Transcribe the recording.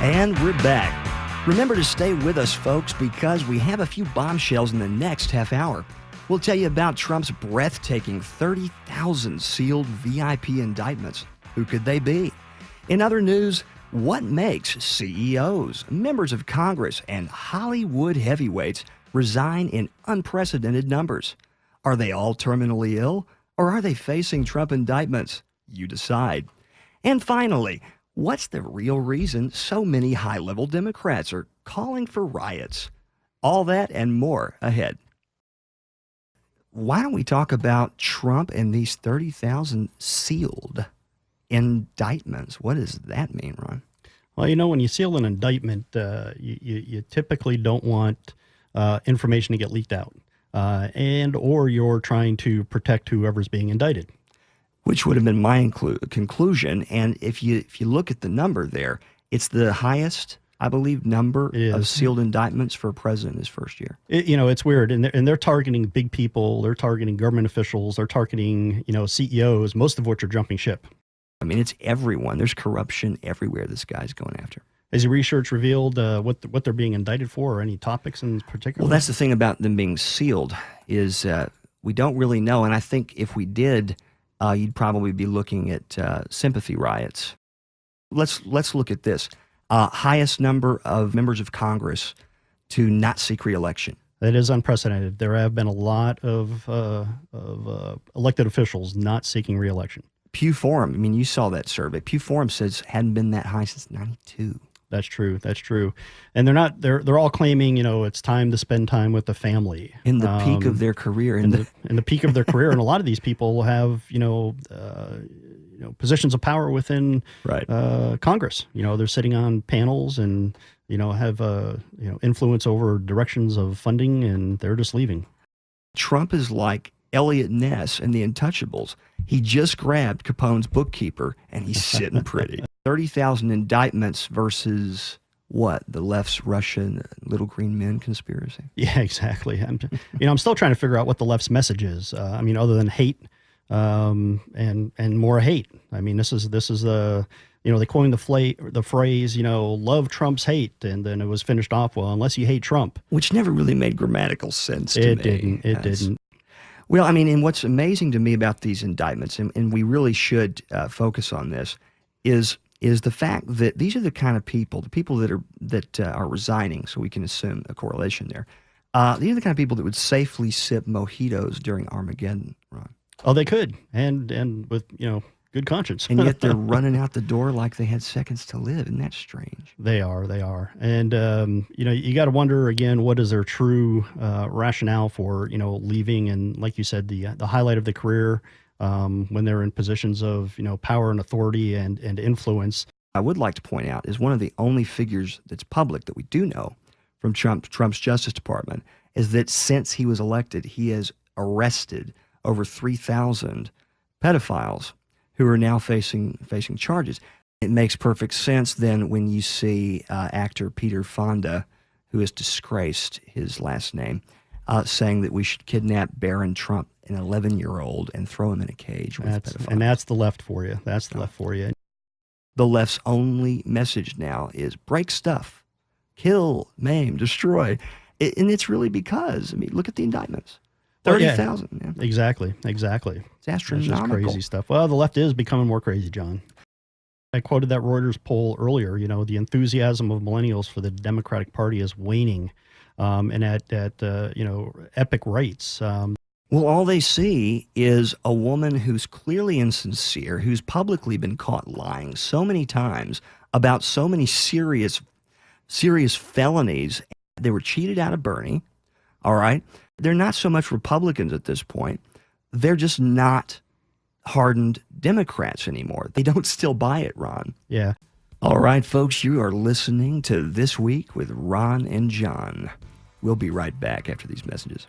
And we're back. Remember to stay with us, folks, because we have a few bombshells in the next half hour. We'll tell you about Trump's breathtaking 30,000 sealed VIP indictments. Who could they be? In other news, what makes CEOs, members of Congress, and Hollywood heavyweights resign in unprecedented numbers? Are they all terminally ill, or are they facing Trump indictments? You decide. And finally, what's the real reason so many high-level Democrats are calling for riots? All that and more ahead. Why don't we talk about Trump and these 30,000 sealed indictments? What does that mean, Ron? Well, when you seal an indictment, you typically don't want information to get leaked out, or you're trying to protect whoever's being indicted. Which would have been my conclusion. And if you look at the number there, it's the highest, I believe, number of sealed indictments for a president his first year. It's weird. And they're targeting big people. They're targeting government officials. They're targeting, CEOs, most of which are jumping ship. I mean, it's everyone. There's corruption everywhere this guy's going after. Has your research revealed what they're being indicted for, or any topics in particular? Well, that's the thing about them being sealed is we don't really know. And I think if we did, you'd probably be looking at sympathy riots. Let's look at this. Highest number of members of Congress to not seek re-election. That is unprecedented. There have been a lot of elected officials not seeking re-election. Pew Forum, I mean, you saw that survey. Pew Forum says hadn't been that high since '92. That's true. That's true. And they're all claiming, it's time to spend time with the family. In the peak of their career. In the peak of their career. And a lot of these people have, positions of power within Congress. They're sitting on panels and, have, influence over directions of funding, and they're just leaving. Trump is like Elliot Ness and the Untouchables. He just grabbed Capone's bookkeeper, and he's sitting pretty. 30,000 indictments versus what? The left's Russian little green men conspiracy? Yeah, exactly. I'm still trying to figure out what the left's message is. Other than hate and more hate. I mean, this is the, they coined the phrase, love Trump's hate. And then it was finished off, well, unless you hate Trump. Which never really made grammatical sense to me. It didn't. Well, and what's amazing to me about these indictments, and we really should focus on this, is the fact that these are the kind of people, the people that are resigning, so we can assume a correlation there. These are the kind of people that would safely sip mojitos during Armageddon, Ron. Oh, they could, and with good conscience. And yet they're running out the door like they had seconds to live. Isn't that strange? They are. And, you got to wonder, again, what is their true rationale for, leaving? And like you said, the highlight of the career when they're in positions of, power and authority and influence. I would like to point out is one of the only figures that's public that we do know from Trump's Justice Department is that since he was elected, he has arrested over 3,000 pedophiles who are now facing charges. It makes perfect sense then when you see actor Peter Fonda, who has disgraced his last name, saying that we should kidnap Barron Trump, an 11-year-old, and throw him in a cage with pedophiles. And that's the left for you. That's the left for you. The left's only message now is break stuff, kill, maim, destroy. And it's really because, look at the indictments. 30,000, man. Exactly. It's astronomical. That's just crazy stuff. Well, the left is becoming more crazy, John. I quoted that Reuters poll earlier. The enthusiasm of millennials for the Democratic Party is waning, and at epic rates. Well, all they see is a woman who's clearly insincere, who's publicly been caught lying so many times about so many serious felonies. They were cheated out of Bernie, all right? They're not so much Republicans at this point. They're just not hardened Democrats anymore. They don't still buy it, Ron. Yeah. All right, folks, you are listening to This Week with Ron and John. We'll be right back after these messages.